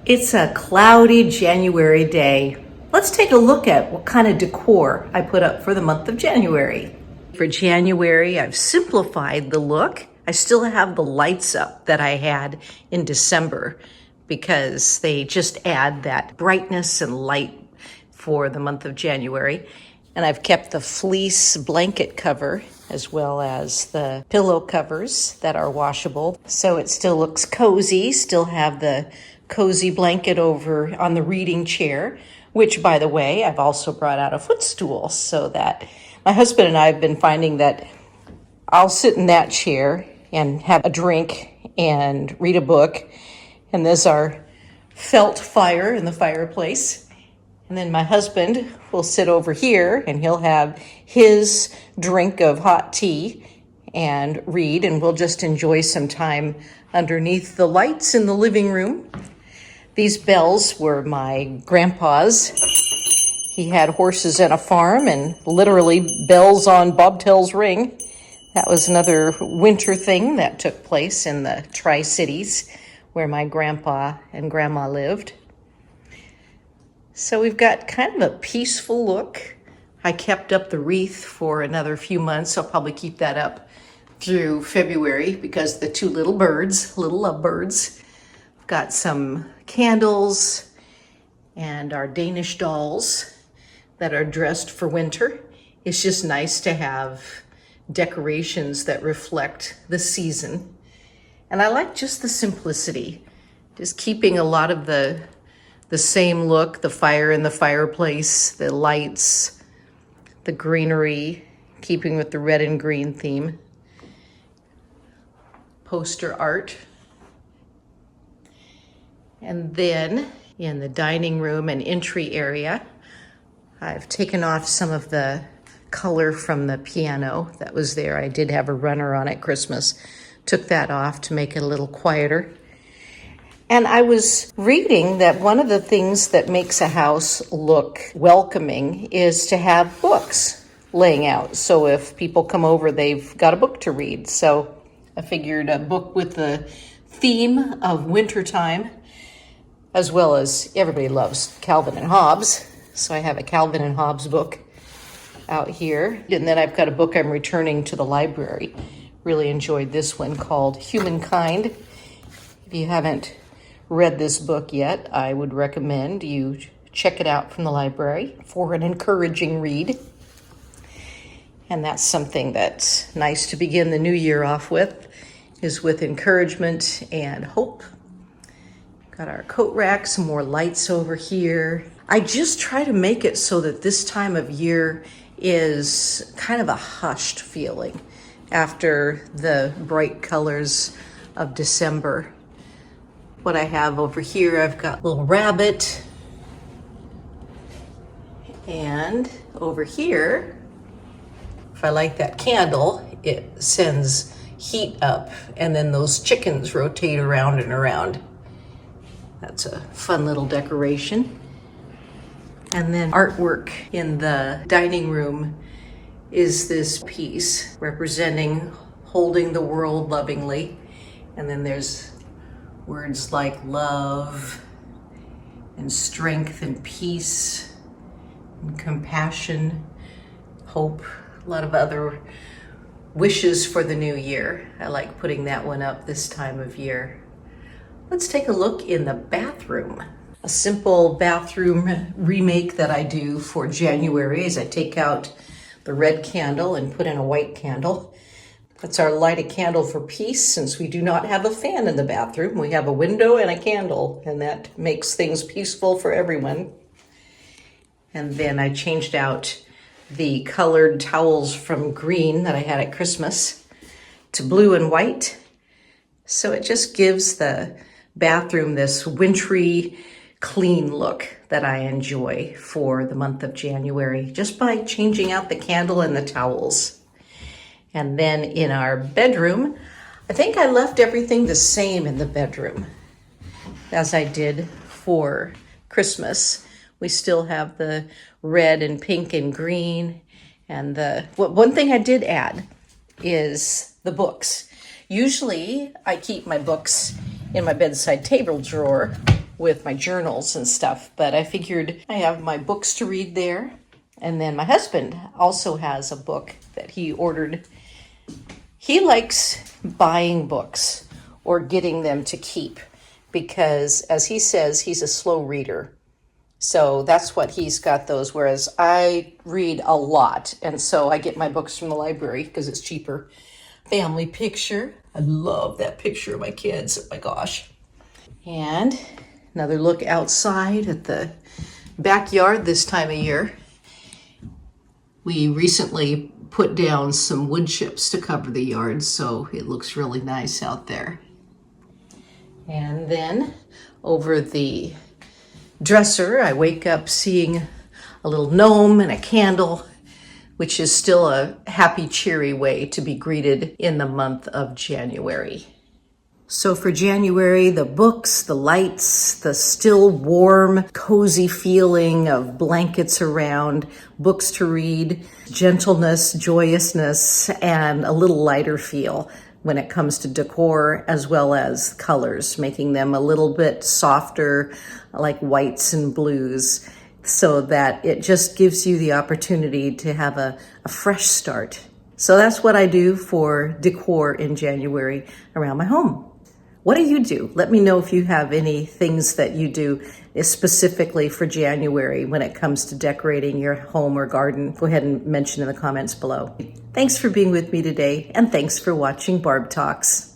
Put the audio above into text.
It's a cloudy January day. Let's take a look at what kind of decor I put up for the month of January. For January, I've simplified the look. I still have the lights up that I had in December because they just add that brightness and light for the month of January. And I've kept the fleece blanket cover as well as the pillow covers that are washable. So it still looks cozy, still have the cozy blanket over on the reading chair, which, by the way, I've also brought out a footstool so that my husband and I have been finding that I'll sit in that chair and have a drink and read a book. And there's our felt fire in the fireplace. And then my husband will sit over here and he'll have his drink of hot tea and read, and we'll just enjoy some time underneath the lights in the living room. These bells were my grandpa's. He had horses and a farm and literally bells on bobtail's ring. That was another winter thing that took place in the Tri-Cities where my grandpa and grandma lived. So we've got kind of a peaceful look. I kept up the wreath for another few months. I'll probably keep that up through February because the two little birds, little lovebirds, got some candles and our Danish dolls that are dressed for winter. It's just nice to have decorations that reflect the season. And I like just the simplicity, just keeping a lot of the same look, the fire in the fireplace, the lights, the greenery, keeping with the red and green theme. Poster art. And then in the dining room and entry area, I've taken off some of the color from the piano that was there. I did have a runner on at Christmas. Took that off to make it a little quieter. And I was reading that one of the things that makes a house look welcoming is to have books laying out. So if people come over, they've got a book to read. So I figured a book with the theme of wintertime, as well as everybody loves Calvin and Hobbes. So I have a Calvin and Hobbes book out here. And then I've got a book I'm returning to the library. Really enjoyed this one called Humankind. If you haven't read this book yet, I would recommend you check it out from the library for an encouraging read. And that's something that's nice to begin the new year off with, is with encouragement and hope. Got our coat rack, some more lights over here. I just try to make it so that this time of year is kind of a hushed feeling after the bright colors of December. What I have over here, I've got a little rabbit. And over here, if I light that candle, it sends heat up and then those chickens rotate around and around. That's a fun little decoration. And then artwork in the dining room is this piece representing holding the world lovingly. And then there's words like love and strength and peace and compassion, hope, a lot of other wishes for the new year. I like putting that one up this time of year. Let's take a look in the bathroom. A simple bathroom remake that I do for January is I take out the red candle and put in a white candle. That's our light a candle for peace, since we do not have a fan in the bathroom. We have a window and a candle, and that makes things peaceful for everyone. And then I changed out the colored towels from green that I had at Christmas to blue and white. So it just gives the bathroom this wintry, clean look that I enjoy for the month of January, just by changing out the candle and the towels. And then in our bedroom, I think I left everything the same in the bedroom as I did for Christmas. We still have the red and pink and green. And one thing I did add is the books. Usually I keep my books in my bedside table drawer, with my journals and stuff, but I figured I have my books to read there. And then my husband also has a book that he ordered. He likes buying books or getting them to keep because, as he says, he's a slow reader. So that's what he's got those, whereas I read a lot. And so I get my books from the library because it's cheaper. Family picture. I love that picture of my kids. Oh my gosh. And another look outside at the backyard this time of year. We recently put down some wood chips to cover the yard, so it looks really nice out there. And then over the dresser, I wake up seeing a little gnome and a candle, which is still a happy, cheery way to be greeted in the month of January. So for January, the books, the lights, the still warm, cozy feeling of blankets around, books to read, gentleness, joyousness, and a little lighter feel when it comes to decor as well as colors, making them a little bit softer, like whites and blues, so that it just gives you the opportunity to have a fresh start. So that's what I do for decor in January around my home. What do you do? Let me know if you have any things that you do specifically for January when it comes to decorating your home or garden. Go ahead and mention in the comments below. Thanks for being with me today, and thanks for watching Barb Talks.